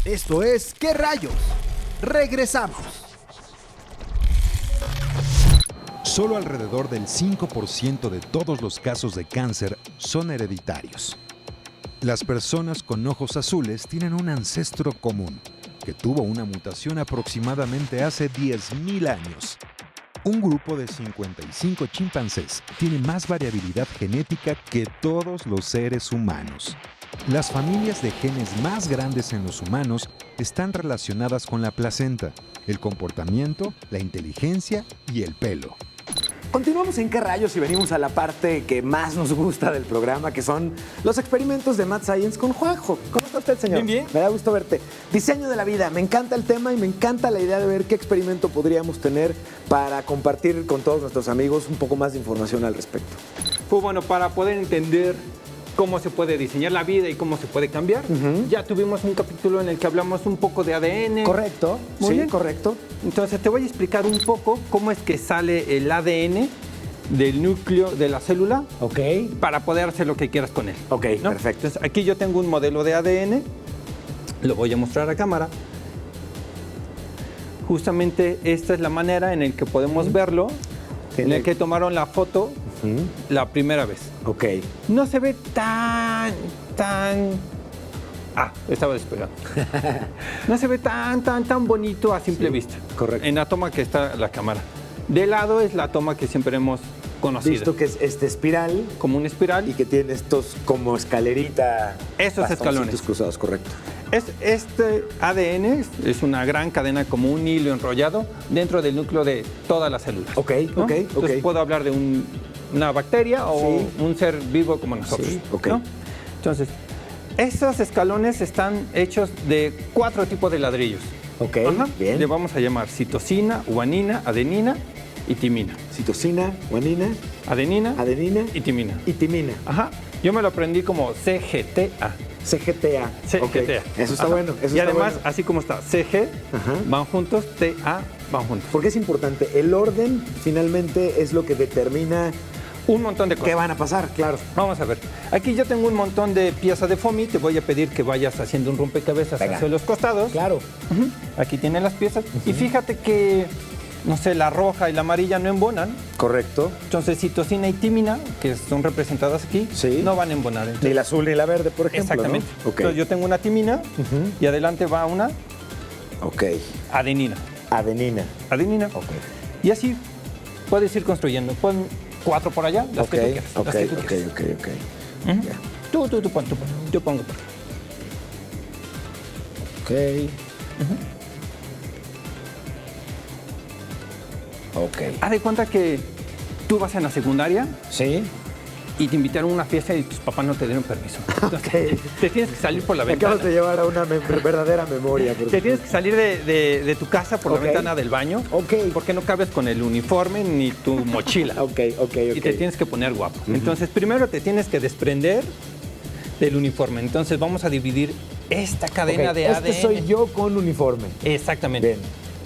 Esto es ¿Qué rayos? Regresamos. Solo alrededor del 5% de todos los casos de cáncer son hereditarios. Las personas con ojos azules tienen un ancestro común que tuvo una mutación aproximadamente hace 10.000 años. Un grupo de 55 chimpancés tiene más variabilidad genética que todos los seres humanos. Las familias de genes más grandes en los humanos están relacionadas con la placenta, el comportamiento, la inteligencia y el pelo. Continuamos en ¿Qué rayos? Y venimos a la parte que más nos gusta del programa, que son los experimentos de Mad Science con Juanjo. ¿Cómo está usted, señor? Bien, bien. Me da gusto verte. Diseño de la vida. Me encanta el tema y me encanta la idea de ver qué experimento podríamos tener para compartir con todos nuestros amigos un poco más de información al respecto. Pues bueno, para poder entender cómo se puede diseñar la vida y cómo se puede cambiar, ya tuvimos un capítulo en el que hablamos un poco de ADN. Correcto. Muy Sí, bien. correcto. Entonces te voy a explicar un poco cómo es que sale el ADN del núcleo de la célula Ok. para poder hacer lo que quieras con él. Ok, ¿no? perfecto. Entonces aquí yo tengo un modelo de ADN, lo voy a mostrar a cámara. Justamente esta es la manera en la que podemos verlo, en la que tomaron la foto la primera vez. Ok. No se ve tan... estaba despegado. No se ve tan bonito a simple vista. correcto. En la toma que está la cámara. De lado es la toma que siempre hemos conocido. Visto que es este espiral Como una espiral. y que tiene estos como escalerita. Esos escalones. bastoncitos cruzados, correcto. Este ADN es una gran cadena como un hilo enrollado dentro del núcleo de todas las células. Ok, ¿no? ok, Entonces ok. puedo hablar de una bacteria o Sí. un ser vivo como nosotros. Sí, ok. ¿no? Entonces, esos escalones están hechos de 4 tipos de ladrillos. Ok, Ajá. bien. Le vamos a llamar citosina, guanina, adenina y timina. Citosina, guanina, Adenina adenina y timina. y timina. Ajá. Yo me lo aprendí como CGTA. CGTA. CGTA. Ok, eso está Ajá. bueno. Eso y está además, bueno. así como está, CG Ajá. van juntos, TA van juntos. Porque es importante. El orden finalmente es lo que determina Un montón de cosas. qué van a pasar, claro. Vamos a ver. Aquí yo tengo un montón de piezas de foamy. Te voy a pedir que vayas haciendo un rompecabezas Venga. hacia los costados. Claro. Ujú. Aquí tienen las piezas. Y fíjate que, no sé, la roja y la amarilla no embonan. Correcto. Entonces, citosina y tímina, que son representadas aquí, Sí. no van a embonar. Entonces, Ni la azul ni la verde, por ejemplo. exactamente. ¿no? Ok. Entonces, yo tengo una timina y adelante va una Ok. adenina. Adenina. Adenina. Ok. Y así puedes ir construyendo. Pon 4 por allá, las Ok, que tú quieras. ok, las que tú ok, quieras. ok, ok. Ujú. Ya. Tú pon. Yo pongo por acá. Ok. Ok. Haz de cuenta que tú vas en la secundaria ¿Sí? y te invitaron a una fiesta y tus papás no te dieron permiso. Entonces, Ok. te tienes que salir por la Me ventana. acabas de llevar a una verdadera memoria. por Te tienes que salir de tu casa por Ok. la ventana del baño. Ok. Porque no cabes con el uniforme ni tu mochila. Ok, ok, ok. Y te tienes que poner guapo. Entonces, primero te tienes que desprender del uniforme. Entonces, vamos a dividir esta cadena Ok, de ADN. Este soy yo con uniforme. Exactamente. Bien.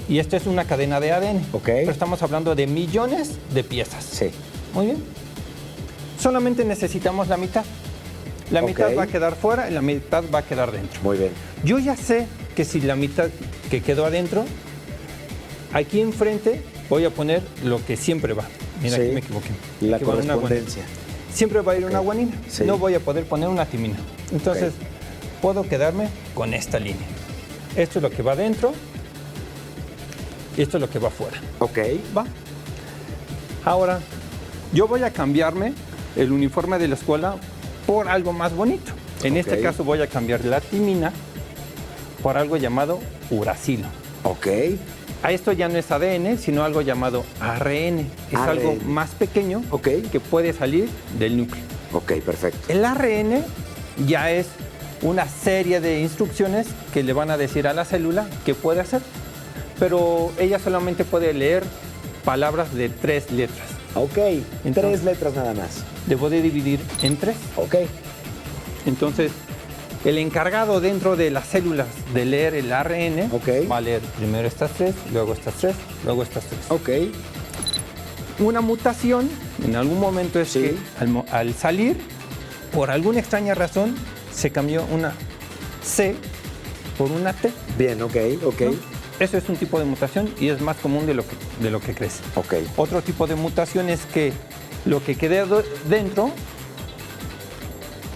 Y esta es una cadena de ADN. Ok. Pero estamos hablando de millones de piezas. Sí. Muy bien. Solamente necesitamos la mitad. La Ok. mitad va a quedar fuera y la mitad va a quedar dentro. Muy bien. Yo ya sé que si la mitad que quedó adentro, aquí enfrente voy a poner lo que siempre va. Mira, Sí. aquí me equivoqué. La Aquí va una correspondencia. guanina. Siempre va a ir una guanina. Sí. No voy a poder poner una timina. Entonces, puedo quedarme con esta línea. Esto es lo que va adentro y esto es lo que va afuera. Ok. ¿Va? Ahora, yo voy a cambiarme el uniforme de la escuela por algo más bonito. En Ok. este caso voy a cambiar la timina por algo llamado uracilo. Ok. A esto ya no es ADN, sino algo llamado ARN. Es ARN. algo más pequeño Ok. que puede salir del núcleo. Ok, perfecto. El ARN ya es una serie de instrucciones que le van a decir a la célula qué puede hacer. Pero ella solamente puede leer palabras de 3 letras. Ok. Entonces- 3 letras nada más. Debo de dividir en 3. Ok. Entonces, el encargado dentro de las células de leer el ARN Ok. va a leer primero estas 3, luego estas 3, luego estas 3. Ok. Una mutación, en algún momento es Sí. que al salir, por alguna extraña razón, se cambió una C por una T. Bien, ok. ¿No? Eso es un tipo de mutación y es más común de lo que crees. Ok. Otro tipo de mutación es que lo que quede dentro,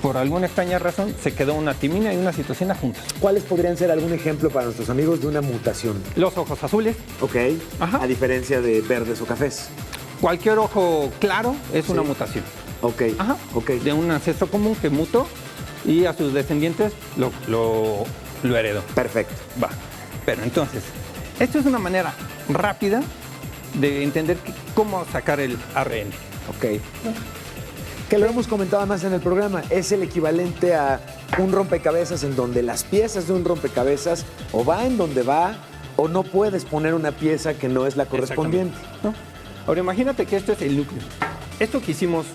por alguna extraña razón, se quedó una timina y una citosina juntas. ¿Cuáles podrían ser algún ejemplo para nuestros amigos de una mutación? Los ojos azules. Ok. Ajá. A diferencia de verdes o cafés. Cualquier ojo claro es una mutación. Ok. Ajá. Ok. De un ancestro común que mutó y a sus descendientes lo heredó. Perfecto. Va. Pero entonces, esto es una manera rápida de entender cómo sacar el ARN. Ok. Que lo hemos comentado más en el programa, es el equivalente a un rompecabezas en donde las piezas de un rompecabezas o va en donde va o no puedes poner una pieza que no es la correspondiente. ¿No? Ahora imagínate que esto es el núcleo. Esto que hicimos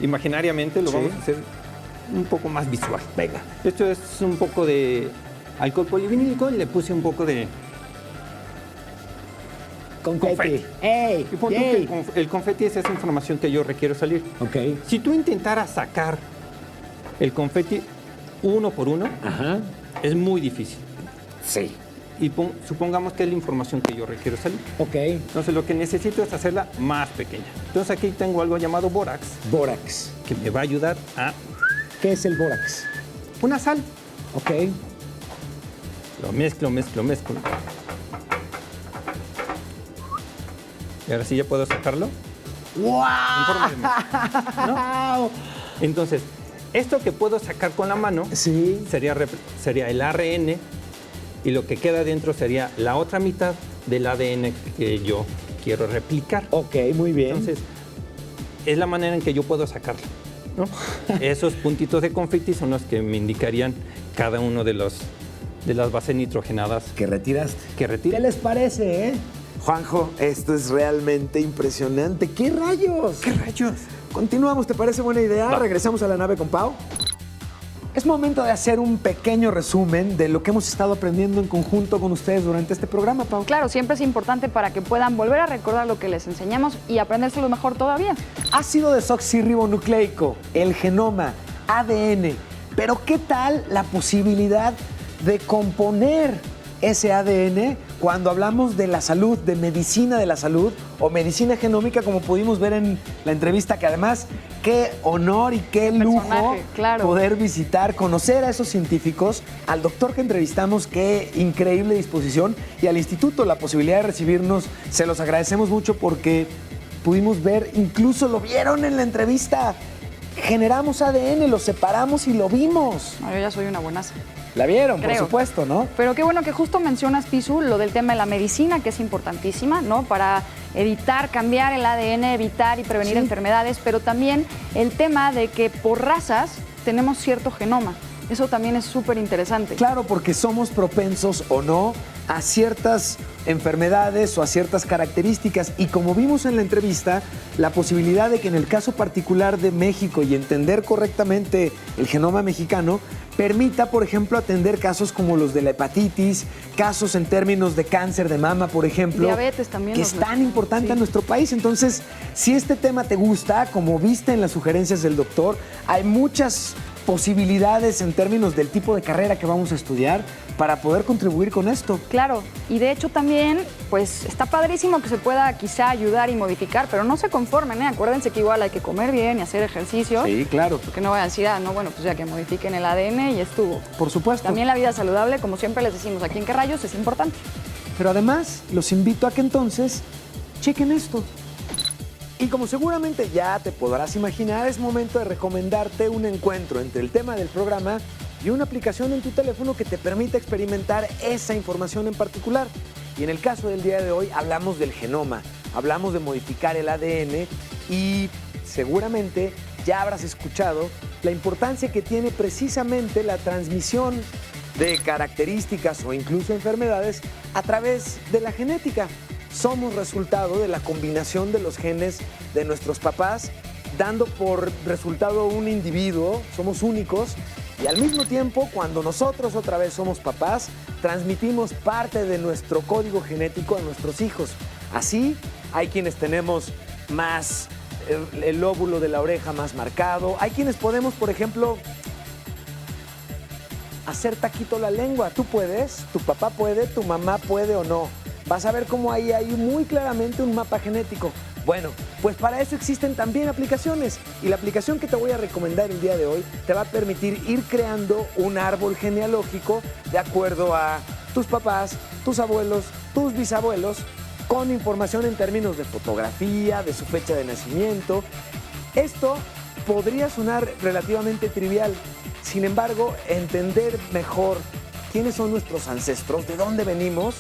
imaginariamente lo vamos a hacer un poco más visual. Venga. Esto es un poco de alcohol polivinílico y le puse un poco de confeti. ¡Ey! Y pon tú que el confeti es esa información que yo requiero salir. Ok. Si tú intentaras sacar el confeti uno por uno, Ajá. es muy difícil. Sí. Y supongamos que es la información que yo requiero salir. Ok. Entonces lo que necesito es hacerla más pequeña. Entonces aquí tengo algo llamado bórax, Bórax. que me va a ayudar a ¿Qué es el bórax? una sal. Ok. Lo mezclo. Y ahora sí ya puedo sacarlo. ¡Wow! En forma de mezcla, ¿no? Entonces, esto que puedo sacar con la mano Sí. sería el ARN y lo que queda dentro sería la otra mitad del ADN que yo quiero replicar. Ok, muy bien. Entonces, es la manera en que yo puedo sacarlo, ¿no? Esos puntitos de confeti son los que me indicarían cada uno de las bases nitrogenadas ¿Qué retiraste? que retiro. ¿Qué les parece, Juanjo, esto es realmente impresionante. ¿Qué rayos? ¿Qué rayos? Continuamos, ¿te parece buena idea? Va. Regresamos a la nave con Pau. Es momento de hacer un pequeño resumen de lo que hemos estado aprendiendo en conjunto con ustedes durante este programa, Pau. Claro, siempre es importante para que puedan volver a recordar lo que les enseñamos y aprendérselo mejor todavía. Ácido desoxirribonucleico, el genoma, ADN. Pero ¿qué tal la posibilidad de componer ese ADN cuando hablamos de la salud, de medicina de la salud o medicina genómica, como pudimos ver en la entrevista, que además qué honor y qué lujo Personaje, claro. poder visitar, conocer a esos científicos, al doctor que entrevistamos, qué increíble disposición, y al instituto la posibilidad de recibirnos. Se los agradecemos mucho porque pudimos ver, incluso lo vieron en la entrevista, generamos ADN, lo separamos y lo vimos. No, yo ya soy una buenaza. La vieron, por Creo. supuesto, ¿no? Pero qué bueno que justo mencionas, Pisu, lo del tema de la medicina, que es importantísima, ¿no? Para evitar, cambiar el ADN, evitar y prevenir Sí. enfermedades, pero también el tema de que por razas tenemos cierto genoma. Eso también es súper interesante. Claro, porque somos propensos o no a ciertas enfermedades o a ciertas características. Y como vimos en la entrevista, la posibilidad de que en el caso particular de México y entender correctamente el genoma mexicano, permita, por ejemplo, atender casos como los de la hepatitis, casos en términos de cáncer de mama, por ejemplo. Diabetes también que nos es tan mencionan, importante sí. en nuestro país. Entonces, si este tema te gusta, como viste en las sugerencias del doctor, hay muchas posibilidades en términos del tipo de carrera que vamos a estudiar para poder contribuir con esto. Claro, y de hecho también, pues está padrísimo que se pueda quizá ayudar y modificar, pero no se conformen, ¿eh? Acuérdense que igual hay que comer bien y hacer ejercicio. Sí, claro, Porque no vayan a decir, no, bueno, pues ya que modifiquen el ADN y estuvo. por supuesto. También la vida saludable, como siempre les decimos aquí en ¿Qué rayos? Es importante. Pero además, los invito a que entonces chequen esto. Y como seguramente ya te podrás imaginar, es momento de recomendarte un encuentro entre el tema del programa y una aplicación en tu teléfono que te permita experimentar esa información en particular. Y en el caso del día de hoy hablamos del genoma, hablamos de modificar el ADN y seguramente ya habrás escuchado la importancia que tiene precisamente la transmisión de características o incluso enfermedades a través de la genética. Somos resultado de la combinación de los genes de nuestros papás, dando por resultado un individuo, somos únicos, y al mismo tiempo, cuando nosotros otra vez somos papás, transmitimos parte de nuestro código genético a nuestros hijos. Así, hay quienes tenemos más el lóbulo de la oreja más marcado, hay quienes podemos, por ejemplo, hacer taquito la lengua. Tú puedes, tu papá puede, tu mamá puede o no. Vas a ver cómo ahí hay muy claramente un mapa genético. Bueno, pues para eso existen también aplicaciones. Y la aplicación que te voy a recomendar el día de hoy te va a permitir ir creando un árbol genealógico de acuerdo a tus papás, tus abuelos, tus bisabuelos, con información en términos de fotografía, de su fecha de nacimiento. Esto podría sonar relativamente trivial. Sin embargo, entender mejor quiénes son nuestros ancestros, de dónde venimos,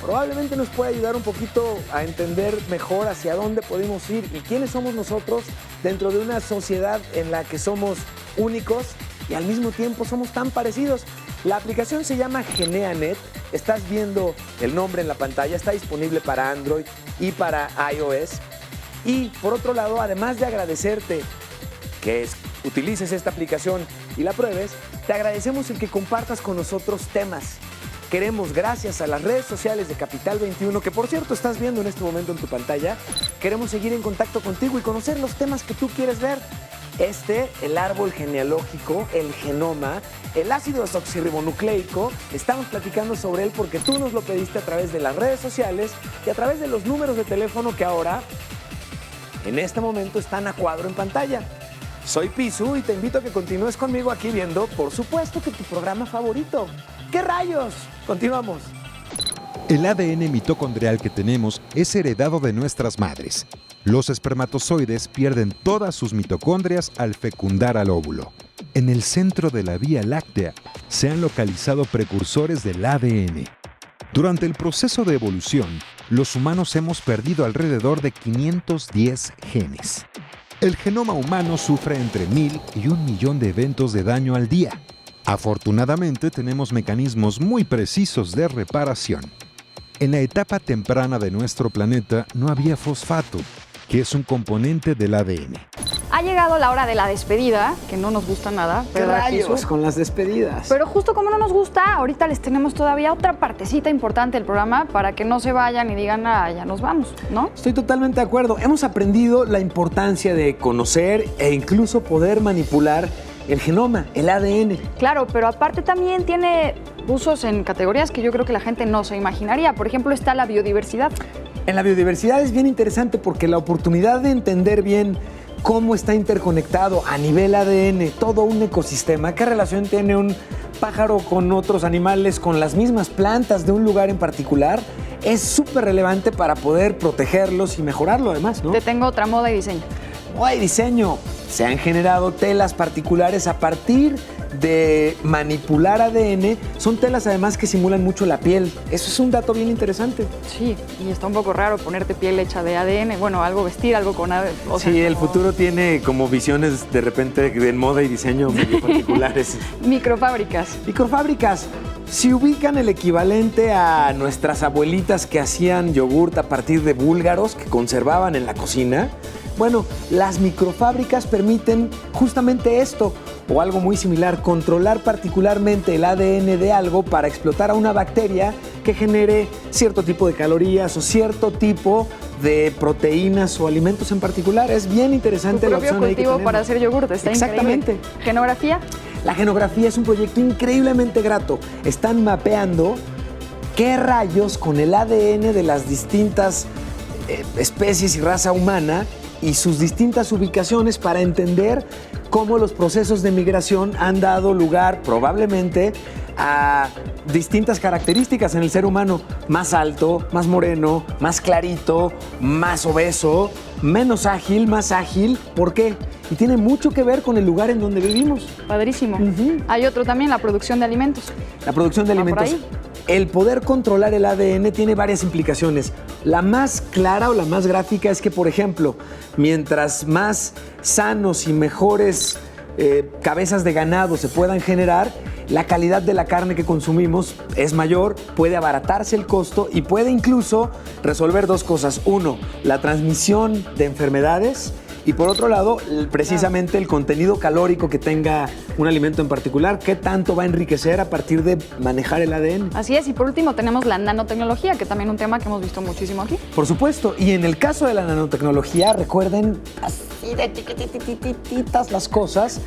probablemente nos puede ayudar un poquito a entender mejor hacia dónde podemos ir y quiénes somos nosotros dentro de una sociedad en la que somos únicos y al mismo tiempo somos tan parecidos. La aplicación se llama GeneaNet. Estás viendo el nombre en la pantalla, está disponible para Android y para iOS. Y por otro lado, además de agradecerte que utilices esta aplicación y la pruebes, te agradecemos el que compartas con nosotros temas. Queremos, gracias a las redes sociales de Capital 21, que por cierto estás viendo en este momento en tu pantalla, queremos seguir en contacto contigo y conocer los temas que tú quieres ver. El árbol genealógico, el genoma, el ácido desoxirribonucleico, estamos platicando sobre él porque tú nos lo pediste a través de las redes sociales y a través de los números de teléfono que ahora, en este momento, están a cuadro en pantalla. Soy Pisu y te invito a que continúes conmigo aquí viendo, por supuesto, que tu programa favorito. ¿Qué rayos? Continuamos. El ADN mitocondrial que tenemos es heredado de nuestras madres. Los espermatozoides pierden todas sus mitocondrias al fecundar al óvulo. En el centro de la Vía Láctea se han localizado precursores del ADN. Durante el proceso de evolución, los humanos hemos perdido alrededor de 510 genes. El genoma humano sufre entre 1000 y 1 millón de eventos de daño al día. Afortunadamente, tenemos mecanismos muy precisos de reparación. En la etapa temprana de nuestro planeta no había fosfato, que es un componente del ADN. Ha llegado la hora de la despedida, que no nos gusta nada. ¿Qué rayos con las despedidas? Pero justo como no nos gusta, ahorita les tenemos todavía otra partecita importante del programa para que no se vayan y digan, ya nos vamos, ¿no? Estoy totalmente de acuerdo. Hemos aprendido la importancia de conocer e incluso poder manipular el genoma, el ADN. Claro, pero aparte también tiene usos en categorías que yo creo que la gente no se imaginaría. Por ejemplo, está la biodiversidad. En la biodiversidad es bien interesante porque la oportunidad de entender bien cómo está interconectado a nivel ADN todo un ecosistema, qué relación tiene un pájaro con otros animales, con las mismas plantas de un lugar en particular, es súper relevante para poder protegerlos y mejorarlo además, ¿no? Te tengo otra: moda y diseño. Moda y diseño. Se han generado telas particulares a partir de manipular ADN. Son telas además que simulan mucho la piel. Eso es un dato bien interesante. Sí, y está un poco raro ponerte piel hecha de ADN. Bueno, algo vestir, algo con ADN. O sea, sí, el futuro tiene como visiones de repente de moda y diseño muy particulares. Microfábricas. Microfábricas. Si ubican el equivalente a nuestras abuelitas que hacían yogurt a partir de búlgaros que conservaban en la cocina, bueno, las microfábricas permiten justamente esto, o algo muy similar, controlar particularmente el ADN de algo para explotar a una bacteria que genere cierto tipo de calorías o cierto tipo de proteínas o alimentos en particular. Es bien interesante la opción ahí que tenemos. Para hacer yogurt, está exactamente. Increíble. ¿Genografía? La genografía es un proyecto increíblemente grato. Están mapeando qué rayos con el ADN de las distintas especies y raza humana y sus distintas ubicaciones para entender cómo los procesos de migración han dado lugar probablemente a distintas características en el ser humano: más alto, más moreno, más clarito, más obeso, menos ágil, más ágil. ¿Por qué? Y tiene mucho que ver con el lugar en donde vivimos. Padrísimo. Hay otro también, la producción de alimentos. La producción de alimentos. Por ahí. El poder controlar el ADN tiene varias implicaciones. La más clara o la más gráfica es que, por ejemplo, mientras más sanos y mejores cabezas de ganado se puedan generar, la calidad de la carne que consumimos es mayor, puede abaratarse el costo y puede incluso resolver dos cosas. Uno, la transmisión de enfermedades. Y por otro lado, precisamente el contenido calórico que tenga un alimento en particular, qué tanto va a enriquecer a partir de manejar el ADN. Así es, y por último tenemos la nanotecnología, que también es un tema que hemos visto muchísimo aquí. Por supuesto, y en el caso de la nanotecnología, recuerden, así de chiquitititas las cosas,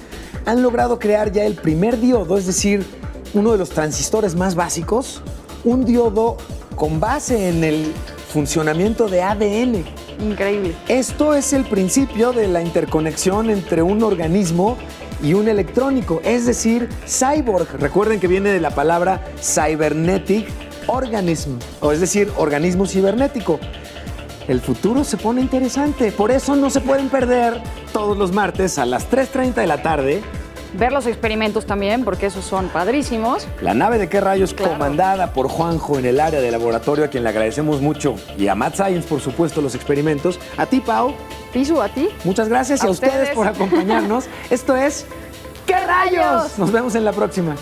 han logrado crear ya el primer diodo, es decir, uno de los transistores más básicos, un diodo con base en el funcionamiento de ADN. Increíble. Esto es el principio de la interconexión entre un organismo y un electrónico, es decir, cyborg. Recuerden que viene de la palabra cybernetic organism, o es decir, organismo cibernético. El futuro se pone interesante, por eso no se pueden perder todos los martes a las 3:30 de la tarde Ver los experimentos también, porque esos son padrísimos. la nave de qué rayos, Claro. comandada por Juanjo en el área de laboratorio, a quien le agradecemos mucho, y a Mad Science, por supuesto, los experimentos. A ti, Pau, Pisu, ¿a ti? muchas gracias y A a ustedes ustedes. por acompañarnos. Esto es ¿Qué rayos? Nos vemos en la próxima.